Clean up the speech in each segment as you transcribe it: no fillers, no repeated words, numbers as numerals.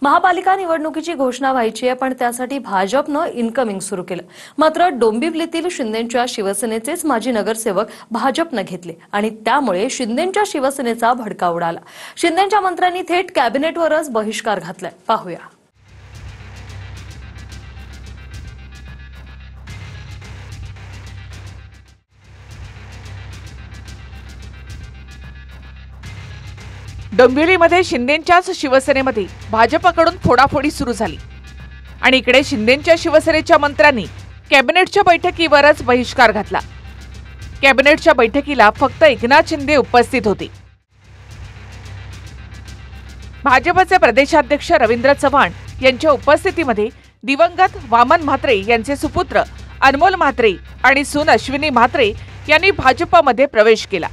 महापालिका निवडणुकीची घोषणा व्हायची आहे, पण त्यासाठी भाजपनं इन्कमिंग सुरू केलं। मात्र डोंबिवलीतील शिंदेंच्या शिवसेनेचेच माजी नगरसेवक भाजपनं घेतले आणि त्यामुळे शिंदेंच्या शिवसेनेचा भडका उडाला। शिंदेंच्या मंत्र्यांनी थेट कॅबिनेटवरच बहिष्कार घातलाय। पाहूया। डोंबिवलीमध्ये शिंदेंच्याच शिवसेनेमध्ये भाजपकडून फोडाफोडी सुरू झाली आणि इकडे शिंदेंच्या शिवसेनेच्या मंत्र्यांनी कॅबिनेटच्या बैठकीवरच बहिष्कार घातला। कॅबिनेटच्या बैठकीला फक्त एकनाथ शिंदे उपस्थित होते। भाजपचे प्रदेशाध्यक्ष रवींद्र चव्हाण यांच्या उपस्थितीमध्ये दिवंगत वामन म्हात्रे यांचे सुपुत्र अनमोल म्हात्रे आणि सून अश्विनी म्हात्रे यांनी भाजपमध्ये प्रवेश केला।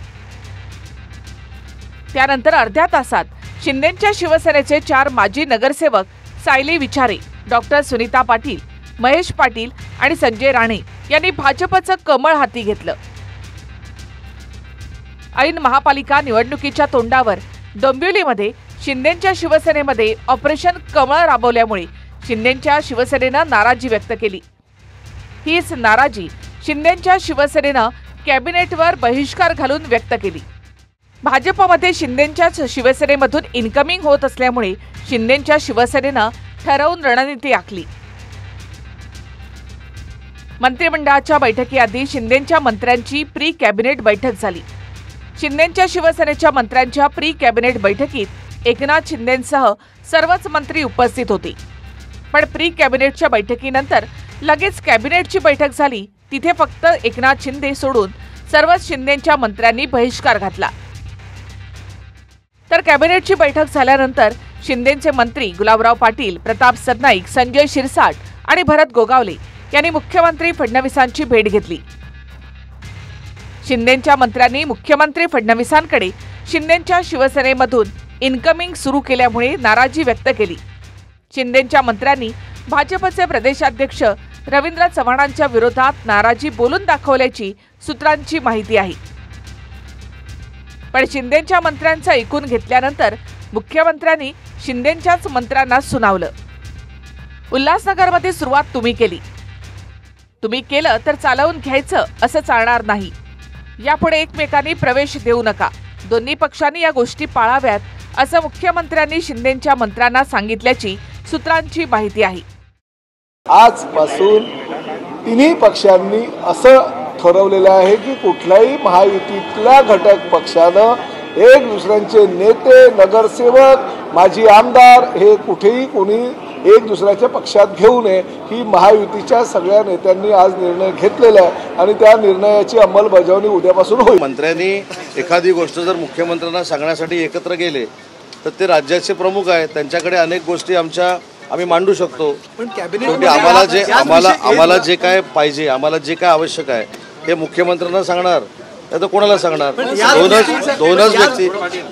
त्यानंतर अर्ध्या तासात शिंदेंच्या शिवसेनेचे 4 माजी नगरसेवक सायली विचारे, डॉक्टर सुनीता पाटील, महेश पाटील आणि संजय राणे यांनी भाजपचं कमळ हाती घेतलं। ऐन महापालिका निवडणुकीच्या तोंडावर डोंबिवलीमध्ये शिंदेंच्या शिवसेनेमध्ये ऑपरेशन कमळ राबवल्यामुळे शिंदेंच्या शिवसेनेनं नाराजी व्यक्त केली। हीच नाराजी शिंदेंच्या शिवसेनेनं कॅबिनेटवर बहिष्कार घालून व्यक्त केली। भाजपमध्ये शिंदेंच्याच शिवसेनेमधून इन्कमिंग होत असल्यामुळे शिंदेंच्या शिवसेनेनं ठरवून रणनीती आखली। मंत्रिमंडळाच्या बैठकीआधी शिंदेंच्या मंत्र्यांची प्री कॅबिनेट बैठक झाली। शिंदेंच्या शिवसेनेच्या मंत्र्यांच्या प्री कॅबिनेट बैठकीत एकनाथ शिंदेंसह सर्वच मंत्री उपस्थित होते। पण प्री कॅबिनेटच्या बैठकीनंतर लगेच कॅबिनेटची बैठक झाली। तिथे फक्त एकनाथ शिंदे सोडून सर्वच शिंदेंच्या मंत्र्यांनी बहिष्कार घातला। तर कॅबिनेटची बैठक झाल्यानंतर शिंदेंचे मंत्री गुलाबराव पाटील, प्रताप सरनाईक, संजय शिरसाट आणि भरत गोगावले यांनी मुख्यमंत्री फडणवीसांची भेट घेतली। शिंदेंच्या मंत्र्यांनी मुख्यमंत्री फडणवीसांकडे शिंदेंच्या शिवसेनेमधून इन्कमिंग सुरू केल्यामुळे नाराजी व्यक्त केली। शिंदेंच्या मंत्र्यांनी भाजपचे प्रदेशाध्यक्ष रवींद्र चव्हाणांच्या विरोधात नाराजी बोलून दाखवल्याची सूत्रांची माहिती आहे। पण शिंदेंच्या मंत्र्यांचं ऐकून घेतल्यानंतर मुख्यमंत्र्यांनी शिंदेंच्याच मंत्र्यांना सुनावलं। उल्हासनगरमध्ये सुरुवात तुम्ही केलं तर चालवून घ्यायचं असं चालणार नाही। यापुढे एकमेकांनी प्रवेश देऊ नका। दोन्ही पक्षांनी या गोष्टी पाळाव्यात असं मुख्यमंत्र्यांनी शिंदेंच्या मंत्र्यांना सांगितल्याची सूत्रांची माहिती आहे। आजपासून तिन्ही पक्षांनी असं ठरवलेलं आहे की कुठल्याही महायुतीतल्या घटक पक्षानं एक दुसऱ्यांचे नेते, नगरसेवक, माजी आमदार हे कुठेही कोणी एक दुसऱ्याच्या पक्षात घेऊ नये ही महायुतीच्या सगळ्या नेत्यांनी आज निर्णय घेतलेला आहे आणि त्या निर्णयाची अंमलबजावणी उद्यापासून होईल। मंत्र्यांनी एखादी गोष्ट जर मुख्यमंत्र्यांना सांगण्यासाठी एकत्र गेले तर ते राज्याचे प्रमुख आहेत, त्यांच्याकडे अनेक गोष्टी आम्ही मांडू शकतो। पण कॅबिनेट आम्हाला जे काय पाहिजे, आम्हाला जे काय आवश्यक आहे हे मुख्यमंत्र्यांना सांगणार नाही तर कोणाला सांगणार।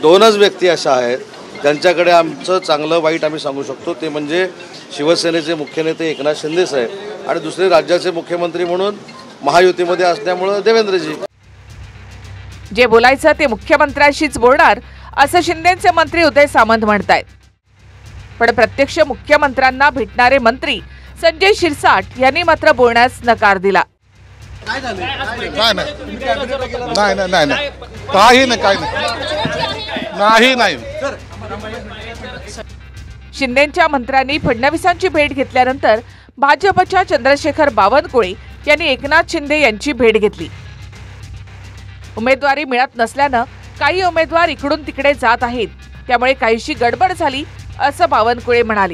दोनच व्यक्ती अशा आहेत ज्यांच्याकडे आमचं चांगलं वाईट आम्ही सांगू शकतो, ते म्हणजे शिवसेनेचे मुख्य नेते एकनाथ शिंदे साहेब आणि दुसरे राज्याचे मुख्यमंत्री म्हणून महायुतीमध्ये असल्यामुळे देवेंद्रजी। जे बोलायचं ते मुख्यमंत्र्यांशीच बोलणार असं शिंदेंचे मंत्री उदय सामंत म्हणतायत। पण प्रत्यक्ष मुख्यमंत्र्यांना भेटणारे मंत्री संजय शिरसाट यांनी मात्र बोलण्यास नकार दिला। शिंदेंच्या मंत्र्यांनी फडणवीसांची भेट घेतल्यानंतर भाजपच्या चंद्रशेखर बावनकुळे यांनी एकनाथ शिंदे यांची भेट घेतली। उमेदवारी मिळत नसल्यानं काही उमेदवार इकडून तिकडे जात आहेत, त्यामुळे काहीशी गडबड झाली असं बावनकुळे म्हणाले।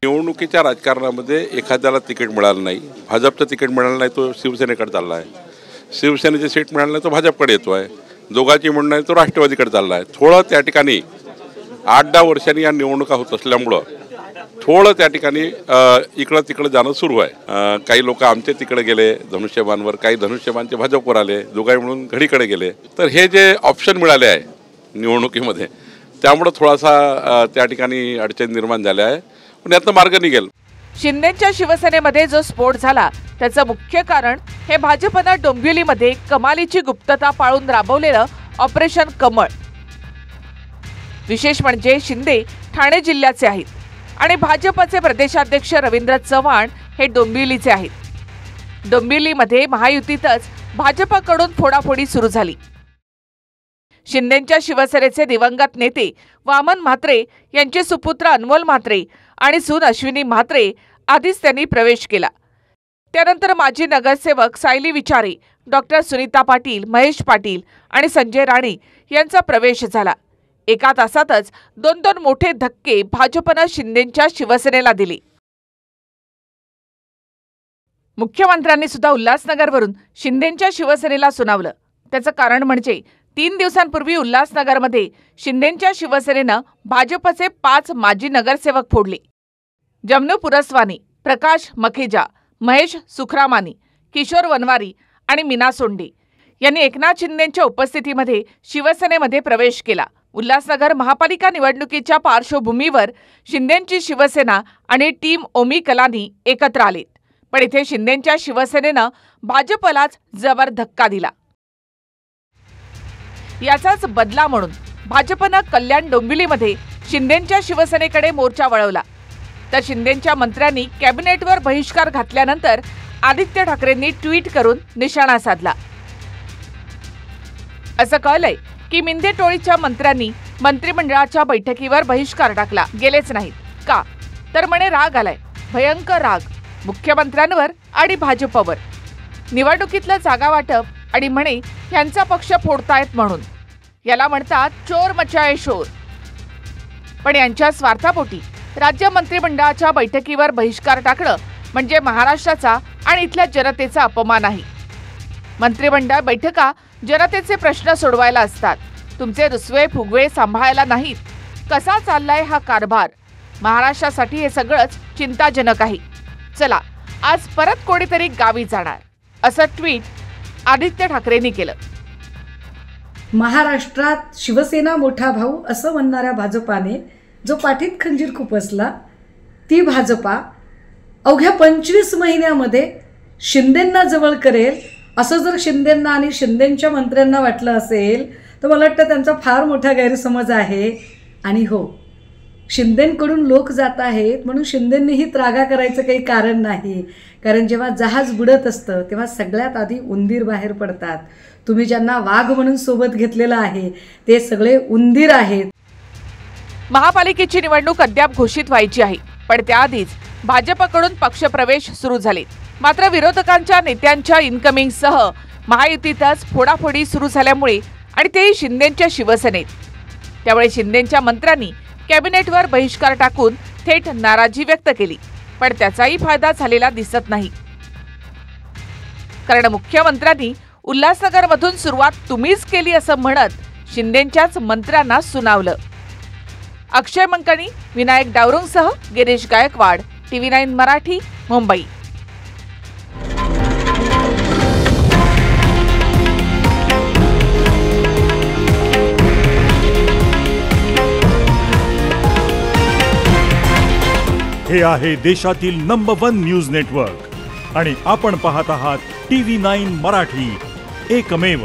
निवडणुकीच्या राजकारणामध्ये एखाद्याला तिकीट मिळालं नाही, भाजपचं तिकीट मिळालं नाही तो शिवसेनेकडे चालला आहे, शिवसेनेचे सीट मिळालं नाही तो भाजपकडे येतो आहे, दोघांची म्हणणं आहे तो राष्ट्रवादीकडे चालला आहे। थोडं त्या ठिकाणी 8-10 वर्षांनी या निवडणुका होत असल्यामुळं थोडं त्या ठिकाणी इकडं तिकडं जाणं सुरू आहे। काही लोक आमचे तिकडे गेले धनुष्यबाणवर, काही धनुष्यबाणचे भाजपवर आले, दोघांनी म्हणून घडीकडे गेले। तर हे जे ऑप्शन मिळाले आहे निवडणुकीमध्ये त्यामुळे थोडासा त्या ठिकाणी अडचण निर्माण झाल्या आहे, पण यातनं मार्ग निघेल। शिंदेंच्या शिवसेनेमध्ये जो स्फोट झाला त्याचं मुख्य कारण हे भाजपनं डोंबिवलीमध्ये कमालीची गुप्तता पाळून राबवलेलं ऑपरेशन कमळ। विशेष म्हणजे शिंदे ठाणे जिल्ह्याचे आहेत आणि भाजपचे प्रदेशाध्यक्ष रवींद्र चव्हाण हे डोंबिवलीचे आहेत. डोंबिवलीमध्ये महायुतीतच भाजपकडून फोडाफोडी सुरू झाली. शिंदेंच्या शिवसेनेचे दिवंगत नेते वामन म्हात्रे यांचे सुपुत्र अनमोल म्हात्रे आणि सून अश्विनी म्हात्रे आधीच त्यांनी प्रवेश केला. त्यानंतर माजी नगरसेवक सायली विचारे, डॉक्टर सुनीता पाटील, महेश पाटील आणि संजय राणे यांचा प्रवेश झाला. एका तासातच दोन मोठे धक्के भाजपनं शिंदेंच्या शिवसेनेला दिले. मुख्यमंत्र्यांनी सुद्धा उल्हासनगरवरून शिंदेंच्या शिवसेनेला सुनावलं. त्याचं कारण म्हणजे 3 दिवसांपूर्वी उल्हासनगरमध्ये शिंदेंच्या शिवसेनेनं भाजपचे 5 माजी नगरसेवक फोडले. जमनू पुरस्वानी, प्रकाश मखेजा, महेश सुखरामानी, किशोर वनवारी आणि मीना सोंडे यांनी एकनाथ शिंदेंच्या उपस्थितीमध्ये शिवसेनेमध्ये प्रवेश केला. उल्हासनगर महापालिका निवडणुकीच्या पार्श्वभूमीवर शिंदेंची शिवसेना आणि टीम ओमी कलानी एकत्र आलेत. पण इथे शिंदेंच्या शिवसेनेनं भाजपलाच जबर धक्का दिला. याचाच बदला म्हणून भाजपनं कल्याण डोंबिवलीमध्ये शिंदेंच्या शिवसेनेकडे मोर्चा वळवला. तर शिंदेंच्या मंत्र्यांनी कॅबिनेटवर बहिष्कार घातल्यानंतर आदित्य ठाकरेंनी ट्विट करून निशाणा साधला. असं कळलंय की मिंदे टोळीच्या मंत्र्यांनी मंत्रिमंडळाच्या बैठकीवर बहिष्कार टाकला. गेलेच नाहीत. का? तर म्हणे राग आलाय, भयंकर राग मुख्यमंत्र्यांवर आणि भाजपवर. निवडणुकीतलं जागा वाटप आणि म्हणे यांचा पक्ष फोडतायत म्हणून. याला म्हणतात चोर मचाये शोर. पण यांच्या स्वार्थापोटी राज्य मंत्रिमंडळाच्या बैठकीवर बहिष्कार टाकणं म्हणजे महाराष्ट्राचा आणि इथल्या जनतेचा अपमान आहे. मंत्रिमंडळ बैठका जनतेचे प्रश्न सोडवायला असतात, तुमचे रुसवे फुगवे सांभाळायला नाहीत. कसा चाललाय हा कारभार? महाराष्ट्रासाठी हे सगळंच चिंताजनक आहे. चला आज परत कोणीतरी गावी जाणार, असं ट्विट आदित्य ठाकरेंनी केलं. महाराष्ट्रात शिवसेना मोठा भाऊ असं म्हणणाऱ्या भाजपाने जो पाठीत खंजीर खुपसला, ती भाजपा अवघ्या 25 महिन्यामध्ये शिंदेंना जवळ करेल असं जर शिंदेंना आणि शिंदेंच्या मंत्र्यांना वाटलं असेल तर मला वाटतं त्यांचा फार मोठा गैरसमज आहे. आणि हो, शिंदेंकडून लोक जात आहेत म्हणून शिंदेंनीही त्रागा करायचं काही कारण नाही. कारण जेव्हा जहाज बुडत असतं तेव्हा सगळ्यात आधी उंदीर बाहेर पडतात. तुम्ही ज्यांना वाघ म्हणून सोबत घेतलेलं आहे ते सगळे उंदीर आहेत. महापालिकेची निवडणूक अद्याप घोषित व्हायची आहे, पण त्याआधीच भाजपकडून पक्षप्रवेश सुरू झाले. मात्र विरोधकांच्या नेत्यांच्या इन्कमिंगसह महायुतीतच फोडाफोडी सुरू झाल्यामुळे आणि तेही शिंदेंच्या शिवसेनेत. त्यामुळे शिंदेंच्या मंत्र्यांनी कॅबिनेटवर बहिष्कार टाकून थेट नाराजी व्यक्त केली. पण त्याचाही फायदा झालेला दिसत नाही. कारण मुख्यमंत्र्यांनी उल्हासनगरमधून सुरुवात तुम्हीच केली असं म्हणत शिंदेंच्याच मंत्र्यांना सुनावलं. अक्षय मंकणी, विनायक डावरुंगसह गिरीश गायकवाड, TV9 मराठी, मुंबई. हे आहे देशातील नंबर 1 न्यूज नेटवर्क आणि आपण पाहत आहात TV9 मराठी, एकमेव.